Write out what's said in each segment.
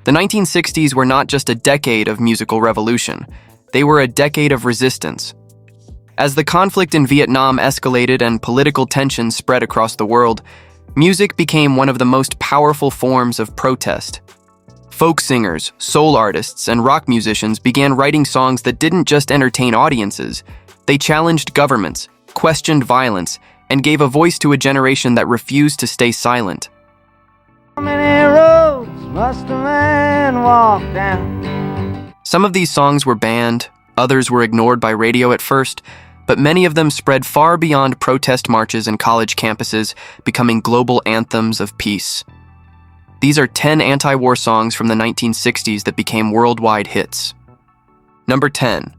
The 1960s were not just a decade of musical revolution, they were a decade of resistance. As the conflict in Vietnam escalated and political tensions spread across the world, music became one of the most powerful forms of protest. Folk singers, soul artists, and rock musicians began writing songs that didn't just entertain audiences, they challenged governments, questioned violence, and gave a voice to a generation that refused to stay silent. How many roads must a man walk down? Some of these songs were banned, others were ignored by radio at first, but many of them spread far beyond protest marches and college campuses, becoming global anthems of peace. These are 10 anti-war songs from the 1960s that became worldwide hits. Number 10,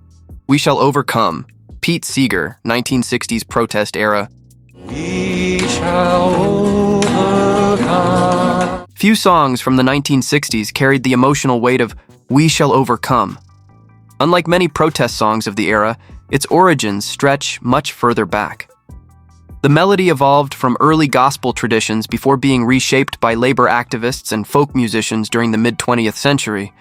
We Shall Overcome, Pete Seeger, 1960s protest era. We shall overcome. Few songs from the 1960s carried the emotional weight of We Shall Overcome. Unlike many protest songs of the era, its origins stretch much further back. The melody evolved from early gospel traditions before being reshaped by labor activists and folk musicians during the mid-20th century.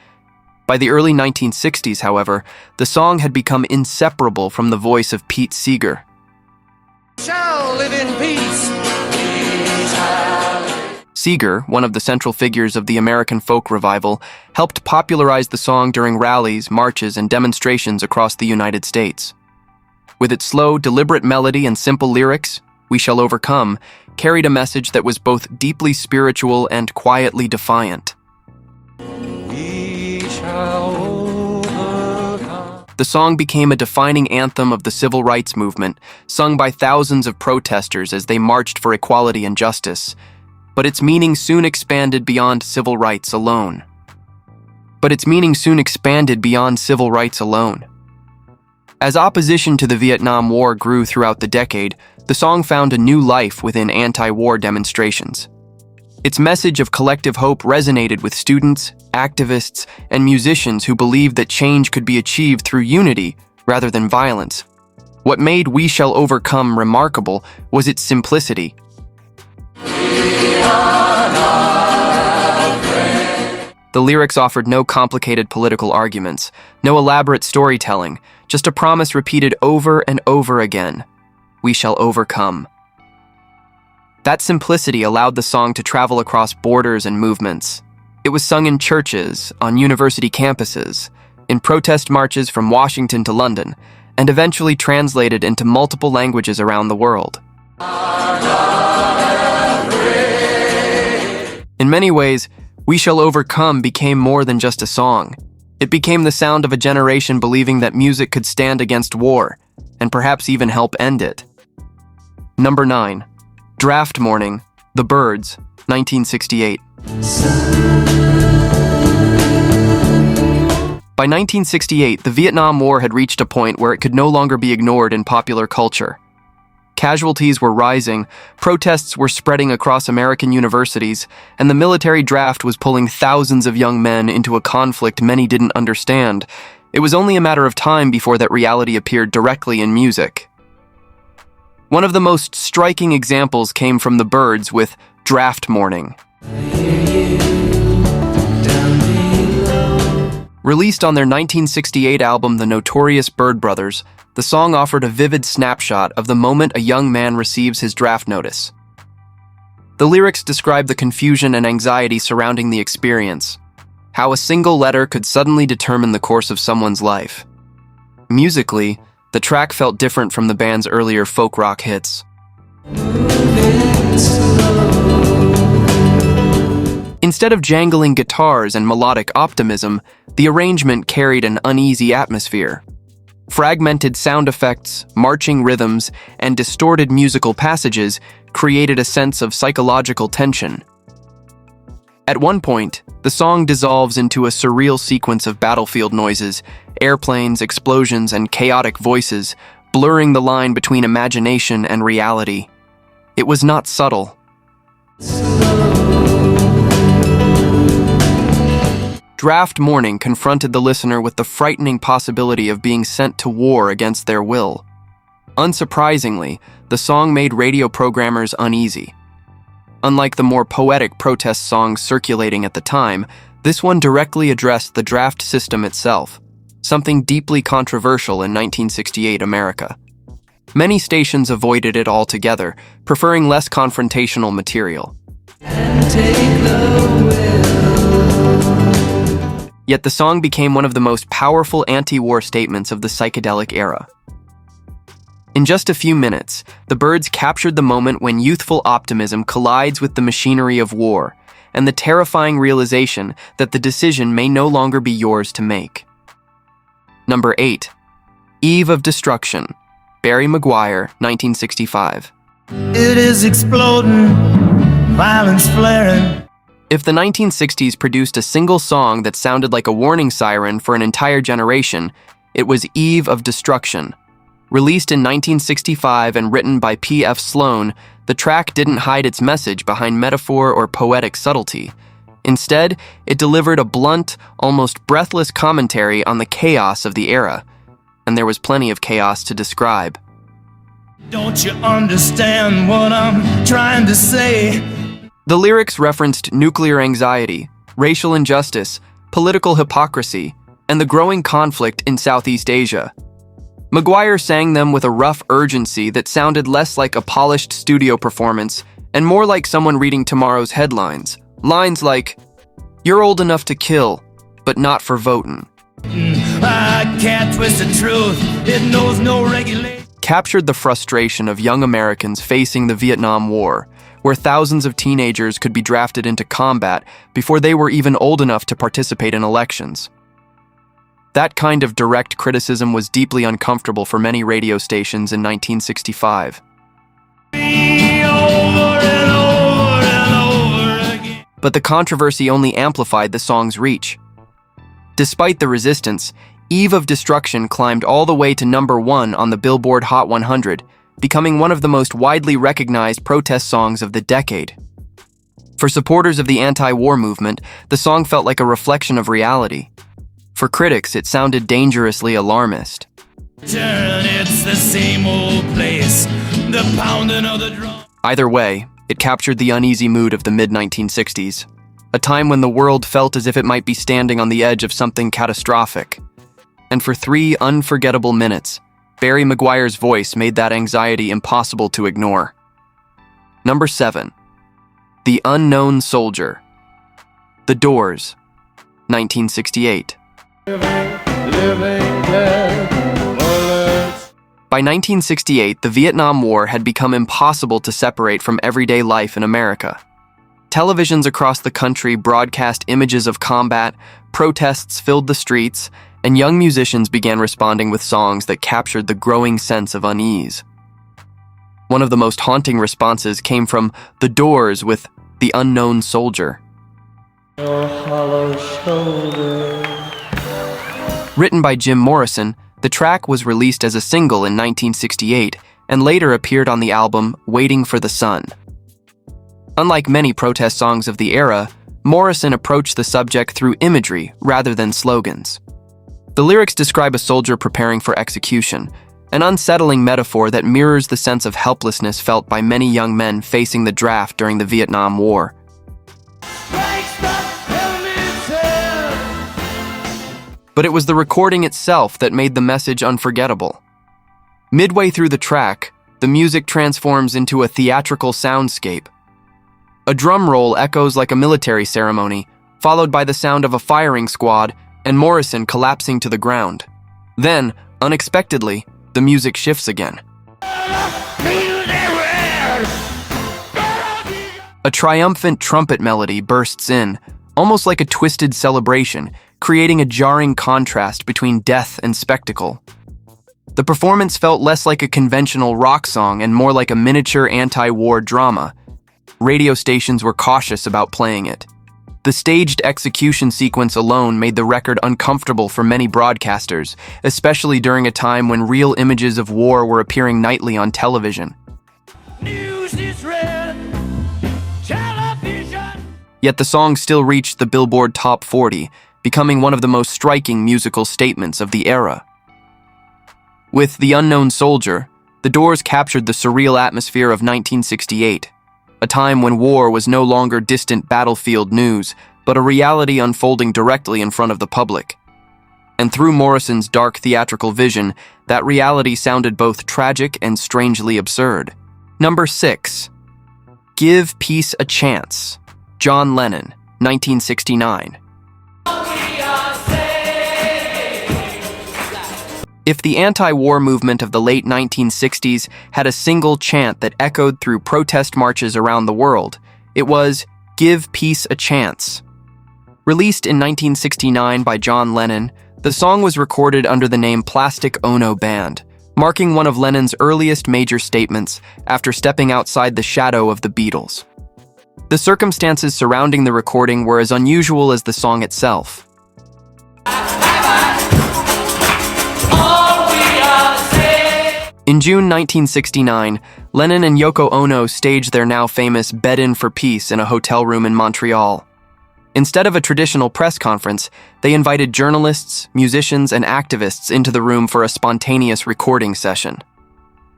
By the early 1960s, however, the song had become inseparable from the voice of Pete Seeger. Shall live in peace. Seeger, one of the central figures of the American folk revival, helped popularize the song during rallies, marches, and demonstrations across the United States. With its slow, deliberate melody and simple lyrics, We Shall Overcome carried a message that was both deeply spiritual and quietly defiant. We shall overcome. The song became a defining anthem of the civil rights movement, sung by thousands of protesters as they marched for equality and justice. But its meaning soon expanded beyond civil rights alone. As opposition to the Vietnam War grew throughout the decade, the song found a new life within anti-war demonstrations. Its message of collective hope resonated with students, activists, and musicians who believed that change could be achieved through unity rather than violence. What made We Shall Overcome remarkable was its simplicity. The lyrics offered no complicated political arguments, no elaborate storytelling, just a promise repeated over and over again. We shall overcome. That simplicity allowed the song to travel across borders and movements. It was sung in churches, on university campuses, in protest marches from Washington to London, and eventually translated into multiple languages around the world. In many ways, We Shall Overcome became more than just a song. It became the sound of a generation believing that music could stand against war, and perhaps even help end it. Number 9, Draft Morning, The Byrds, 1968. By 1968, the Vietnam War had reached a point where it could no longer be ignored in popular culture. Casualties were rising, protests were spreading across American universities, and the military draft was pulling thousands of young men into a conflict many didn't understand. It was only a matter of time before that reality appeared directly in music. One of the most striking examples came from the Byrds with Draft Morning. Released on their 1968 album The Notorious Byrd Brothers, the song offered a vivid snapshot of the moment a young man receives his draft notice. The lyrics describe the confusion and anxiety surrounding the experience, how a single letter could suddenly determine the course of someone's life. Musically, the track felt different from the band's earlier folk rock hits. Instead of jangling guitars and melodic optimism, the arrangement carried an uneasy atmosphere. Fragmented sound effects, marching rhythms, and distorted musical passages created a sense of psychological tension. At one point, the song dissolves into a surreal sequence of battlefield noises, airplanes, explosions, and chaotic voices, blurring the line between imagination and reality. It was not subtle. Draft Morning confronted the listener with the frightening possibility of being sent to war against their will. Unsurprisingly, the song made radio programmers uneasy. Unlike the more poetic protest songs circulating at the time, This one directly addressed the draft system itself, something deeply controversial in 1968 America. Many stations avoided it altogether, preferring less confrontational material. Yet the song became one of the most powerful anti-war statements of the psychedelic era. In just a few minutes, the Byrds captured the moment when youthful optimism collides with the machinery of war, and the terrifying realization that the decision may no longer be yours to make. Number 8. Eve of Destruction, Barry Maguire, 1965. It is exploding, violence flaring. If the 1960s produced a single song that sounded like a warning siren for an entire generation, it was Eve of Destruction. Released in 1965 and written by P.F. Sloan, the track didn't hide its message behind metaphor or poetic subtlety. Instead, it delivered a blunt, almost breathless commentary on the chaos of the era. And there was plenty of chaos to describe. Don't you understand what I'm trying to say? The lyrics referenced nuclear anxiety, racial injustice, political hypocrisy, and the growing conflict in Southeast Asia. Maguire sang them with a rough urgency that sounded less like a polished studio performance and more like someone reading tomorrow's headlines. Lines like, "You're old enough to kill, but not for votin'," I can't twist the truth, it knows no regulation. captured the frustration of young Americans facing the Vietnam War, where thousands of teenagers could be drafted into combat before they were even old enough to participate in elections. That kind of direct criticism was deeply uncomfortable for many radio stations in 1965. But the controversy only amplified the song's reach. Despite the resistance, Eve of Destruction climbed all the way to number 1 on the Billboard Hot 100, becoming one of the most widely recognized protest songs of the decade. For supporters of the anti-war movement, the song felt like a reflection of reality. For critics, it sounded dangerously alarmist. It's the same old place, the pounding of the drum. Either way, it captured the uneasy mood of the mid-1960s, a time when the world felt as if it might be standing on the edge of something catastrophic. And for 3 unforgettable minutes, Barry Maguire's voice made that anxiety impossible to ignore. Number 7. The Unknown Soldier. The Doors, 1968. By 1968, the Vietnam War had become impossible to separate from everyday life in America. Televisions across the country broadcast images of combat, protests filled the streets, and young musicians began responding with songs that captured the growing sense of unease. One of the most haunting responses came from The Doors with The Unknown Soldier. Your hollow shoulder. Written by Jim Morrison, the track was released as a single in 1968 and later appeared on the album Waiting for the Sun. Unlike many protest songs of the era, Morrison approached the subject through imagery rather than slogans. The lyrics describe a soldier preparing for execution, an unsettling metaphor that mirrors the sense of helplessness felt by many young men facing the draft during the Vietnam War. But it was the recording itself that made the message unforgettable. Midway through the track, the music transforms into a theatrical soundscape. A drum roll echoes like a military ceremony, followed by the sound of a firing squad and Morrison collapsing to the ground. Then, unexpectedly, the music shifts again. A triumphant trumpet melody bursts in, almost like a twisted celebration, creating a jarring contrast between death and spectacle. The performance felt less like a conventional rock song and more like a miniature anti-war drama. Radio stations were cautious about playing it. The staged execution sequence alone made the record uncomfortable for many broadcasters, especially during a time when real images of war were appearing nightly on television. News is red, television. Yet the song still reached the Billboard Top 40, becoming one of the most striking musical statements of the era. With The Unknown Soldier, the Doors captured the surreal atmosphere of 1968, a time when war was no longer distant battlefield news, but a reality unfolding directly in front of the public. And through Morrison's dark theatrical vision, that reality sounded both tragic and strangely absurd. Number 6. Give Peace a Chance. John Lennon, 1969. If the anti-war movement of the late 1960s had a single chant that echoed through protest marches around the world, it was, "Give Peace a Chance." Released in 1969 by John Lennon, the song was recorded under the name Plastic Ono Band, marking one of Lennon's earliest major statements after stepping outside the shadow of the Beatles. The circumstances surrounding the recording were as unusual as the song itself. In June 1969, Lennon and Yoko Ono staged their now famous Bed-In for Peace in a hotel room in Montreal. Instead of a traditional press conference, they invited journalists, musicians, and activists into the room for a spontaneous recording session.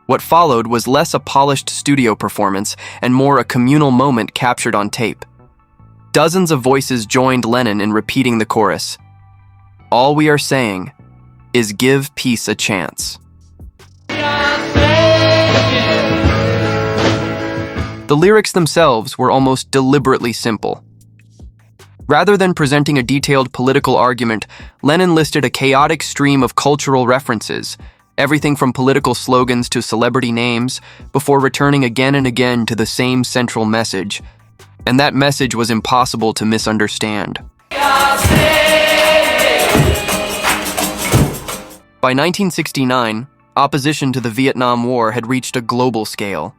What followed was less a polished studio performance and more a communal moment captured on tape. Dozens of voices joined Lennon in repeating the chorus. All we are saying is give peace a chance. The lyrics themselves were almost deliberately simple. Rather than presenting a detailed political argument, Lennon listed a chaotic stream of cultural references, everything from political slogans to celebrity names, before returning again and again to the same central message. And that message was impossible to misunderstand. By 1969, opposition to the Vietnam War had reached a global scale.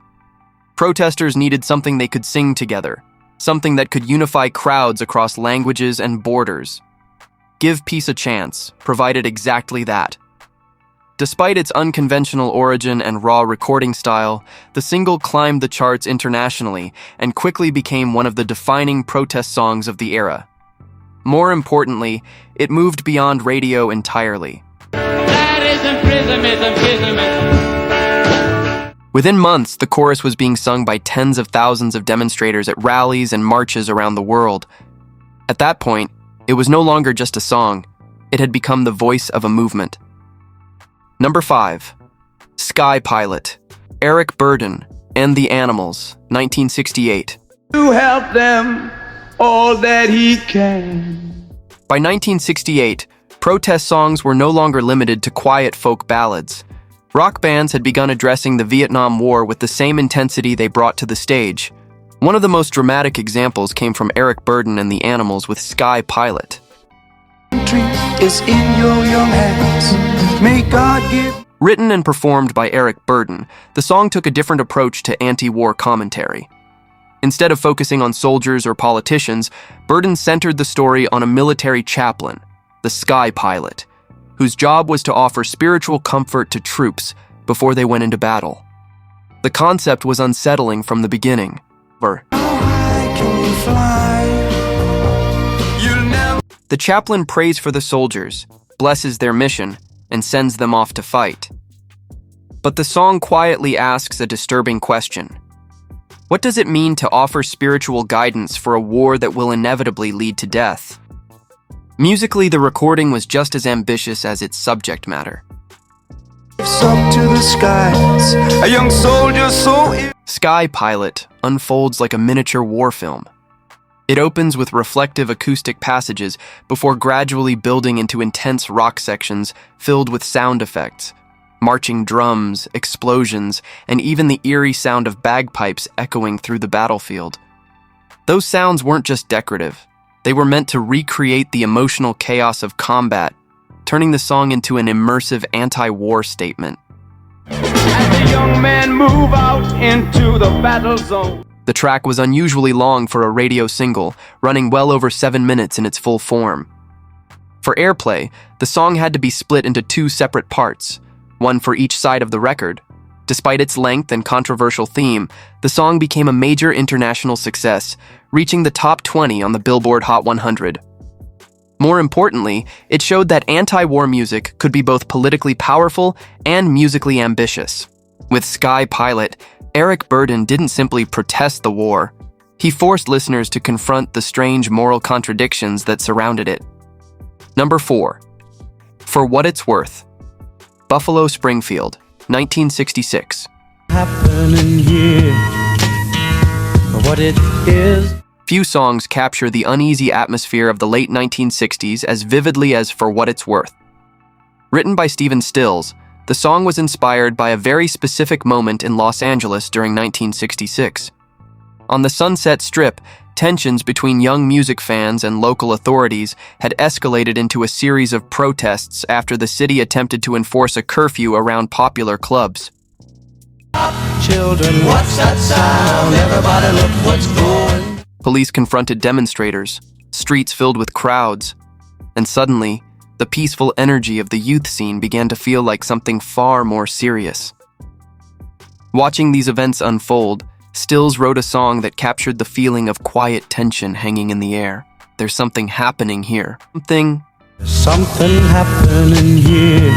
Protesters needed something they could sing together, something that could unify crowds across languages and borders. Give Peace a Chance provided exactly that. Despite its unconventional origin and raw recording style, the single climbed the charts internationally and quickly became one of the defining protest songs of the era. More importantly, it moved beyond radio entirely. Within months, the chorus was being sung by tens of thousands of demonstrators at rallies and marches around the world. At that point, it was no longer just a song. It had become the voice of a movement. Number 5. Sky Pilot, Eric Burdon and the Animals, 1968. To help them all that he can. By 1968, protest songs were no longer limited to quiet folk ballads. Rock bands had begun addressing the Vietnam War with the same intensity they brought to the stage. One of the most dramatic examples came from Eric Burdon and the Animals with Sky Pilot. Is in your young hands. May God give. Written and performed by Eric Burdon, the song took a different approach to anti-war commentary. Instead of focusing on soldiers or politicians, Burdon centered the story on a military chaplain, the Sky Pilot, whose job was to offer spiritual comfort to troops before they went into battle. The concept was unsettling from the beginning. The chaplain prays for the soldiers, blesses their mission, and sends them off to fight. But the song quietly asks a disturbing question. What does it mean to offer spiritual guidance for a war that will inevitably lead to death? Musically, the recording was just as ambitious as its subject matter. Up to the skies, a young soldier so Sky Pilot unfolds like a miniature war film. It opens with reflective acoustic passages before gradually building into intense rock sections filled with sound effects, marching drums, explosions, and even the eerie sound of bagpipes echoing through the battlefield. Those sounds weren't just decorative. They were meant to recreate the emotional chaos of combat, turning the song into an immersive anti-war statement. As the young men move out into the battle zone. The track was unusually long for a radio single, running well over 7 minutes in its full form. For airplay, the song had to be split into 2 separate parts, one for each side of the record. Despite its length and controversial theme, the song became a major international success, reaching the top 20 on the Billboard Hot 100. More importantly, it showed that anti-war music could be both politically powerful and musically ambitious. With Sky Pilot, Eric Burdon didn't simply protest the war. He forced listeners to confront the strange moral contradictions that surrounded it. Number 4. For What It's Worth. Buffalo Springfield, 1966. Happening here, for what it is. Few songs capture the uneasy atmosphere of the late 1960s as vividly as For What It's Worth. Written by Stephen Stills, the song was inspired by a very specific moment in Los Angeles during 1966. On the Sunset Strip, tensions between young music fans and local authorities had escalated into a series of protests after the city attempted to enforce a curfew around popular clubs. Children, what's that sound? Everybody look what's going. Police confronted demonstrators, streets filled with crowds, and suddenly, the peaceful energy of the youth scene began to feel like something far more serious. Watching these events unfold, Stills wrote a song that captured the feeling of quiet tension hanging in the air. There's something happening here. Something happening here.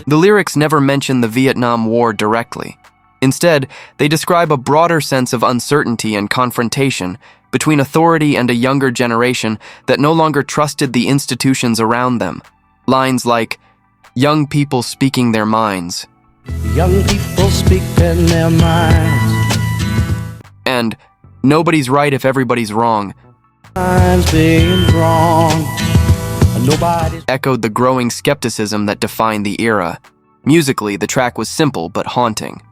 The lyrics never mention the Vietnam War directly. Instead, they describe a broader sense of uncertainty and confrontation between authority and a younger generation that no longer trusted the institutions around them. Lines like, "Young people speaking their minds," Young people speaking their minds. and "Nobody's right if everybody's wrong," Minds being wrong. Nobody's echoed the growing skepticism that defined the era. Musically, the track was simple but haunting.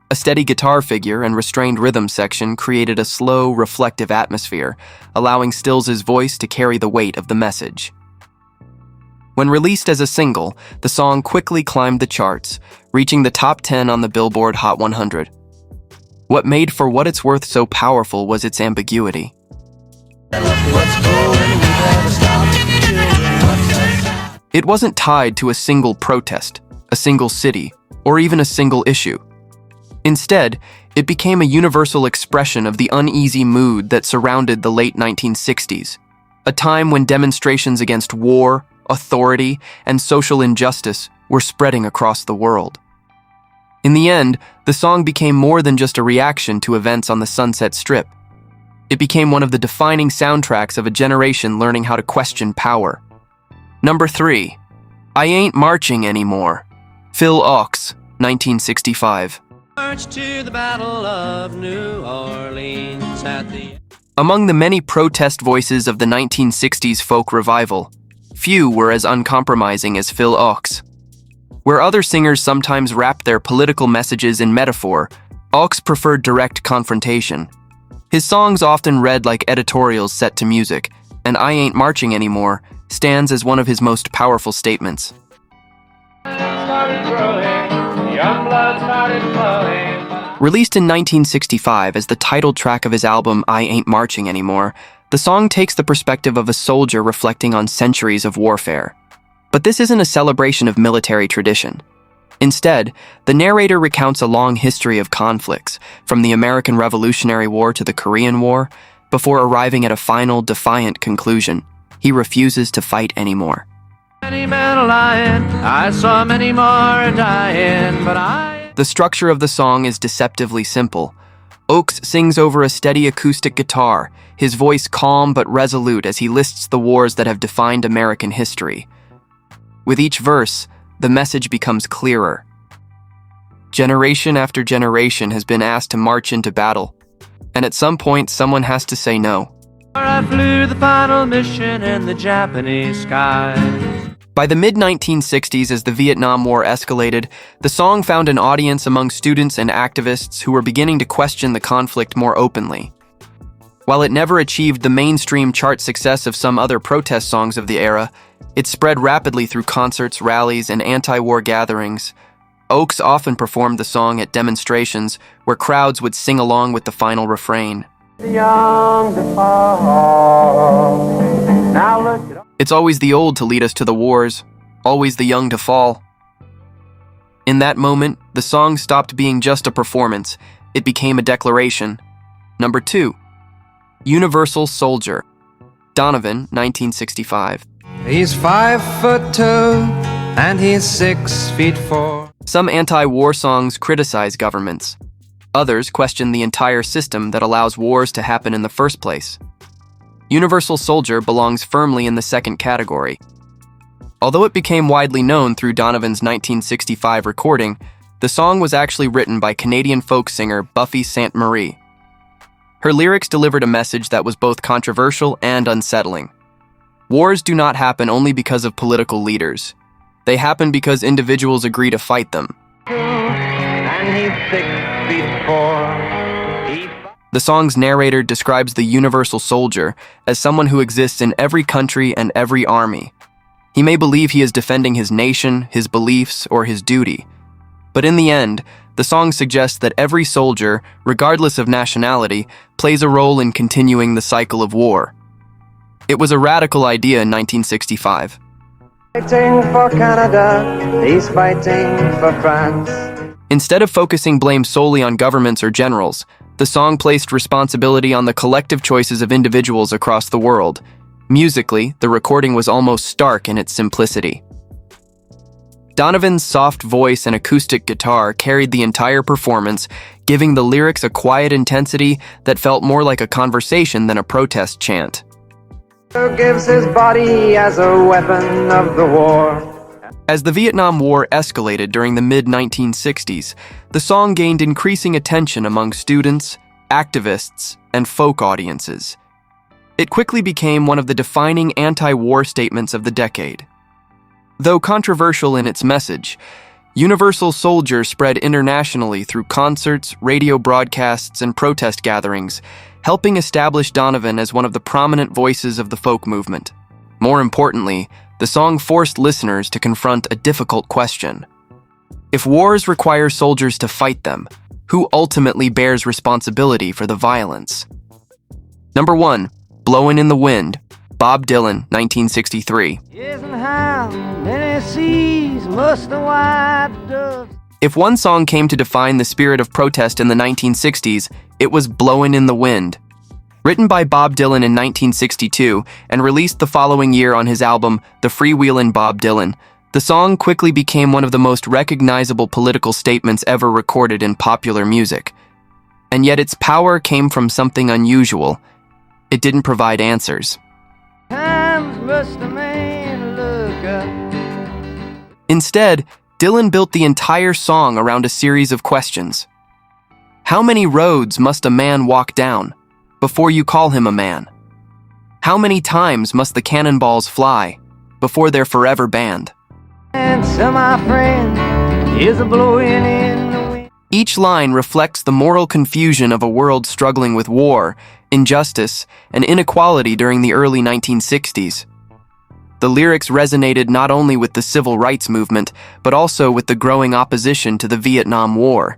A steady guitar figure and restrained rhythm section created a slow, reflective atmosphere, allowing Stills' voice to carry the weight of the message. When released as a single, the song quickly climbed the charts, reaching the top 10 on the Billboard Hot 100. What made For What It's Worth so powerful was its ambiguity. It wasn't tied to a single protest, a single city, or even a single issue. Instead, it became a universal expression of the uneasy mood that surrounded the late 1960s, a time when demonstrations against war, authority, and social injustice were spreading across the world. In the end, the song became more than just a reaction to events on the Sunset Strip. It became one of the defining soundtracks of a generation learning how to question power. Number 3. I Ain't Marching Anymore. Phil Ochs, 1965. march to the Battle of New Orleans at the... Among the many protest voices of the 1960s folk revival, few were as uncompromising as Phil Ochs. Where other singers sometimes wrapped their political messages in metaphor, Ochs preferred direct confrontation. His songs often read like editorials set to music, and I Ain't Marching Anymore stands as one of his most powerful statements. Released in 1965 as the title track of his album I Ain't Marching Anymore, the song takes the perspective of a soldier reflecting on centuries of warfare. But this isn't a celebration of military tradition. Instead, the narrator recounts a long history of conflicts, from the American Revolutionary War to the Korean War, before arriving at a final, defiant conclusion. He refuses to fight anymore. Many men are lying, I saw many more dying, but The structure of the song is deceptively simple. Ochs sings over a steady acoustic guitar, his voice calm but resolute as he lists the wars that have defined American history. With each verse, the message becomes clearer. Generation after generation has been asked to march into battle, and at some point someone has to say no. I flew the final mission in the Japanese skies. By the mid-1960s, as the Vietnam War escalated, the song found an audience among students and activists who were beginning to question the conflict more openly. While it never achieved the mainstream chart success of some other protest songs of the era, it spread rapidly through concerts, rallies, and anti-war gatherings. Ochs often performed the song at demonstrations where crowds would sing along with the final refrain. It's always the old to lead us to the wars, always the young to fall. In that moment, the song stopped being just a performance. It became a declaration. Number 2. Universal Soldier. Donovan, 1965. He's 5'2" and he's 6'4". Some anti-war songs criticize governments. Others question the entire system that allows wars to happen in the first place. Universal Soldier belongs firmly in the second category. Although it became widely known through Donovan's 1965 recording, the song was actually written by Canadian folk singer Buffy Sainte-Marie. Her lyrics delivered a message that was both controversial and unsettling. Wars do not happen only because of political leaders. They happen because individuals agree to fight them. The song's narrator describes the universal soldier as someone who exists in every country and every army. He may believe he is defending his nation, his beliefs, or his duty. But in the end, the song suggests that every soldier, regardless of nationality, plays a role in continuing the cycle of war. It was a radical idea in 1965. Fighting for Canada, he's fighting for France. Instead of focusing blame solely on governments or generals, the song placed responsibility on the collective choices of individuals across the world. Musically, the recording was almost stark in its simplicity. Donovan's soft voice and acoustic guitar carried the entire performance, giving the lyrics a quiet intensity that felt more like a conversation than a protest chant. Who gives his body as a weapon of the war? As the Vietnam War escalated during the mid-1960s, the song gained increasing attention among students, activists, and folk audiences. It quickly became one of the defining anti-war statements of the decade. Though controversial in its message, Universal Soldier spread internationally through concerts, radio broadcasts, and protest gatherings, helping establish Donovan as one of the prominent voices of the folk movement. More importantly, the song forced listeners to confront a difficult question. If wars require soldiers to fight them, who ultimately bears responsibility for the violence? Number 1. Blowin' in the Wind, Bob Dylan, 1963. If one song came to define the spirit of protest in the 1960s, it was Blowin' in the Wind. Written by Bob Dylan in 1962 and released the following year on his album The Freewheelin' Bob Dylan, the song quickly became one of the most recognizable political statements ever recorded in popular music. And yet its power came from something unusual. It didn't provide answers. Instead, Dylan built the entire song around a series of questions. How many roads must a man walk down before you call him a man? How many times must the cannonballs fly before they're forever banned? Answer, my friend, is a blowing in the wind. Each line reflects the moral confusion of a world struggling with war, injustice, and inequality during the early 1960s. The lyrics resonated not only with the civil rights movement, but also with the growing opposition to the Vietnam War.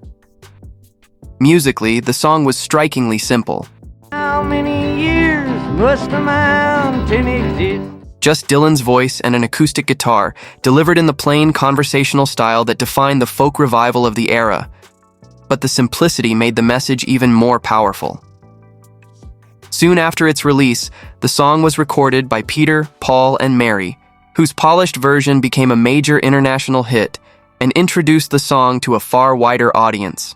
Musically, the song was strikingly simple. How many years must a mountain exist? Just Dylan's voice and an acoustic guitar, delivered in the plain conversational style that defined the folk revival of the era. But the simplicity made the message even more powerful. Soon after its release, the song was recorded by Peter, Paul, and Mary, whose polished version became a major international hit and introduced the song to a far wider audience.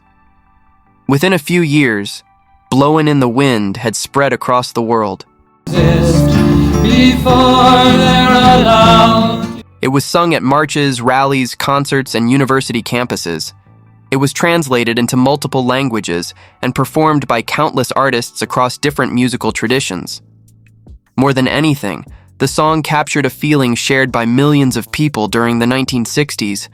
Within a few years, Blowin' in the Wind had spread across the world. It was sung at marches, rallies, concerts, and university campuses. It was translated into multiple languages and performed by countless artists across different musical traditions. More than anything, the song captured a feeling shared by millions of people during the 1960s,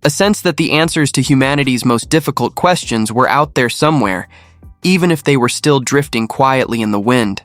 a sense that the answers to humanity's most difficult questions were out there somewhere, even if they were still drifting quietly in the wind.